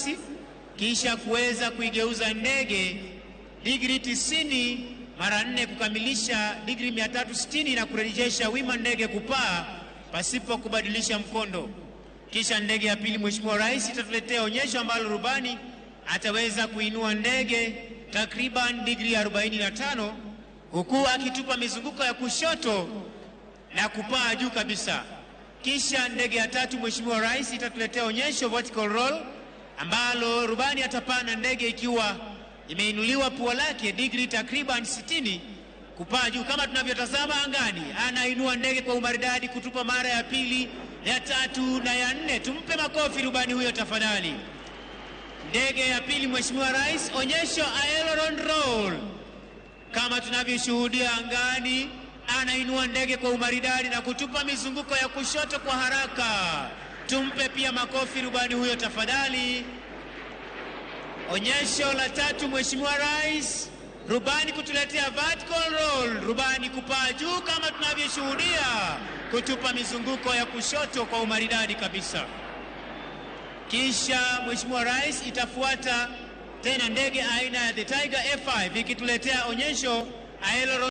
kasi, kisha kuweza kuigeuza ndege degree 90 mara 4 kukamilisha degree 360 na kurejesha wima ndege kupaa pasipo kubadilisha mkondo. Kisha ndege ya pili, Mheshimiwa Rais, itatuletea onyesho ambalo rubani ataweza kuinua ndege takriban degree 45 huku akitupa mizunguko ya kushoto na kupaa juu kabisa. Kisha ndege ya tatu, Mheshimiwa Rais, itatuletea onyesho vertical roll ambalo rubani atapanda ndege ikiwa imeinuliwa pua lake degree takriban 60 kupaa juu kama tunavyotazama angani. Anainua ndege kwa umaridadi kutupa mara ya pili, ya tatu na ya 4. Tumpe makofi rubani huyo tafadhali. Ndege ya pili, Mheshimiwa Rais, onyesho aileron roll. Kama tunavyoshuhudia angani, anainua ndege kwa umaridadi na kutupa mizunguko ya kushoto kwa haraka. Tumpe pia makofi rubani huyo tafadhali. Onyesho la tatu, Mheshimiwa Rais, rubani kutuletea vertical roll, rubani kupaa juu kama tunavyoshuhudia, kutupa mizunguko ya kushoto kwa umaridadi kabisa. Kisha Mheshimiwa Rais, itafuata tena ndege aina ya the Tiger F5 ikituletea onyesho aileron